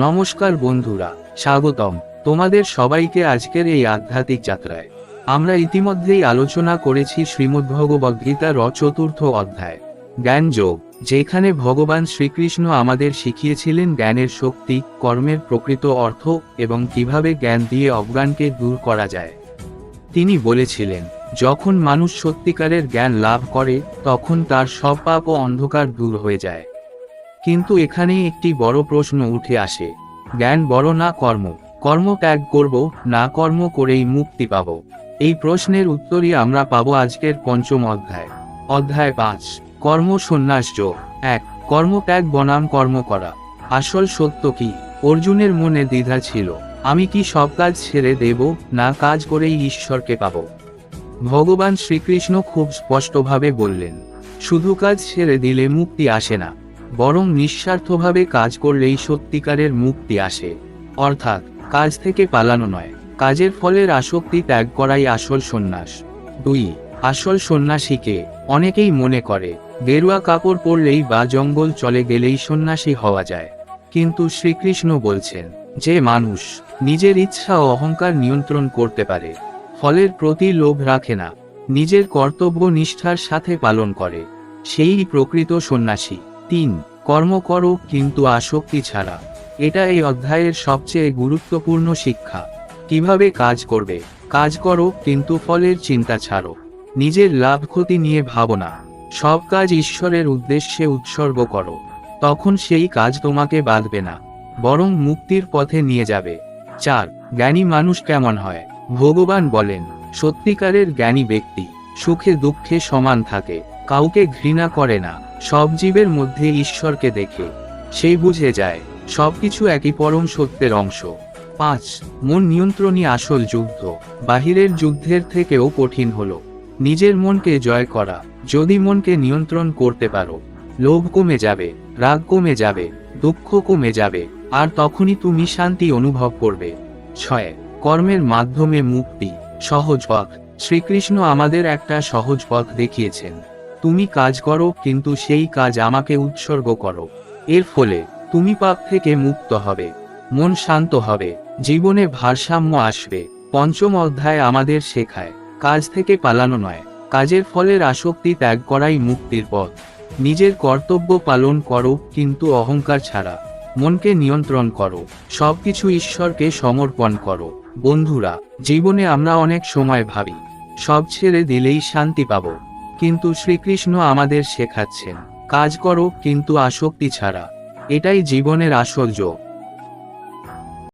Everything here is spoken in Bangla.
নমস্কার বন্ধুরা, স্বাগতম তোমাদের সবাইকে আজকের এই আধ্যাত্মিক যাত্রায়। আমরা ইতিমধ্যেই আলোচনা করেছি শ্রীমদ্ভগবদ্গীতার চতুর্থ অধ্যায় জ্ঞান যোগ, যেখানে ভগবান শ্রীকৃষ্ণ আমাদের শিখিয়েছিলেন জ্ঞানের শক্তি, কর্মের প্রকৃত অর্থ এবং কিভাবে জ্ঞান দিয়ে অজ্ঞানকে দূর করা যায়। তিনি বলেছিলেন, যখন মানুষ সত্যিকারের জ্ঞান লাভ করে তখন তার সব পাপ ও অন্ধকার দূর হয়ে যায়। কিন্তু এখানেই একটি বড় প্রশ্ন উঠে আসে, জ্ঞান বড় না কর্ম? কর্ম ত্যাগ করব না কর্ম করেই মুক্তি পাব? এই প্রশ্নের উত্তরই আমরা পাবো আজকের পঞ্চম অধ্যায়। অধ্যায় 5, কর্ম সন্ন্যাস যোগ। 1, কর্মত্যাগ বনাম কর্ম করা। আসল সত্য কি? অর্জুনের মনে দ্বিধা ছিল, আমি কি সব কাজ ছেড়ে দেব, না কাজ করেই ঈশ্বরকে পাব? ভগবান শ্রীকৃষ্ণ খুব স্পষ্টভাবে বললেন, শুধু কাজ ছেড়ে দিলে মুক্তি আসে না, বরং নিঃস্বার্থভাবে কাজ করলেই সত্যিকারের মুক্তি আসে। অর্থাৎ কাজ থেকে পালানো নয়, কাজের ফলের আসক্তি ত্যাগ করাই আসল সন্ন্যাস। 2, আসল সন্ন্যাসীকে। অনেকেই মনে করে গেরুয়া কাপড় পরলেই বা জঙ্গল চলে গেলেই সন্ন্যাসী হওয়া যায়। কিন্তু শ্রীকৃষ্ণ বলছেন, যে মানুষ নিজের ইচ্ছা ও অহংকার নিয়ন্ত্রণ করতে পারে, ফলের প্রতি লোভ রাখে না, নিজের কর্তব্য নিষ্ঠার সাথে পালন করে, সেই প্রকৃত সন্ন্যাসী। 3, কর্ম করো কিন্তু আসক্তি ছাড়া। এটা এই অধ্যায়ের সবচেয়ে গুরুত্বপূর্ণ শিক্ষা। কিভাবে কাজ করবে? কাজ করো কিন্তু ফলের চিন্তা ছাড়ো, নিজের লাভ ক্ষতি নিয়ে ভাবো না, সব কাজ ঈশ্বরের উদ্দেশ্যে উৎসর্গ করো। তখন সেই কাজ তোমাকে বাঁধবে না, বরং মুক্তির পথে নিয়ে যাবে। 4, জ্ঞানী মানুষ কেমন হয়? ভগবান বলেন, সত্যিকারের জ্ঞানী ব্যক্তি সুখে দুঃখে সমান থাকে, কাউকে ঘৃণা করে না, সব জীবের মধ্যে ঈশ্বরকে দেখে সেই বুঝে যায় সবকিছু একই পরম সত্যের অংশ। 5, মন নিয়ন্ত্রণই আসল যুদ্ধ। বাহিরের যুদ্ধের থেকেও কঠিন হলো নিজের মনকে জয় করা। যদি মনকে নিয়ন্ত্রণ করতে পারো, লোভ কমে যাবে, রাগ কমে যাবে, দুঃখ কমে যাবে, আর তখনই তুমি শান্তি অনুভব করবে। 6, কর্মের মাধ্যমে মুক্তি। সহজ পথ। শ্রীকৃষ্ণ আমাদের একটা সহজ পথ দেখিয়েছেন, তুমি কাজ করো কিন্তু সেই কাজ আমাকে উৎসর্গ করো। এর ফলে তুমি পাপ থেকে মুক্ত হবে, মন শান্ত হবে, জীবনে ভারসাম্য আসবে। পঞ্চম অধ্যায় আমাদের শেখায়, কাজ থেকে পালানো নয়, কাজের ফলের আসক্তি ত্যাগ করাই মুক্তির পথ। নিজের কর্তব্য পালন করো কিন্তু অহংকার ছাড়া, মনকে নিয়ন্ত্রণ করো, সবকিছু ঈশ্বরকে সমর্পণ করো। বন্ধুরা, জীবনে আমরা অনেক সময় ভাবি সব ছেড়ে দিলেই শান্তি পাবো, কিন্তু শ্রীকৃষ্ণ আমাদের শেখাচ্ছেন, কাজ করো কিন্তু আসক্তি ছাড়া। এটাই জীবনের আসল যোগ।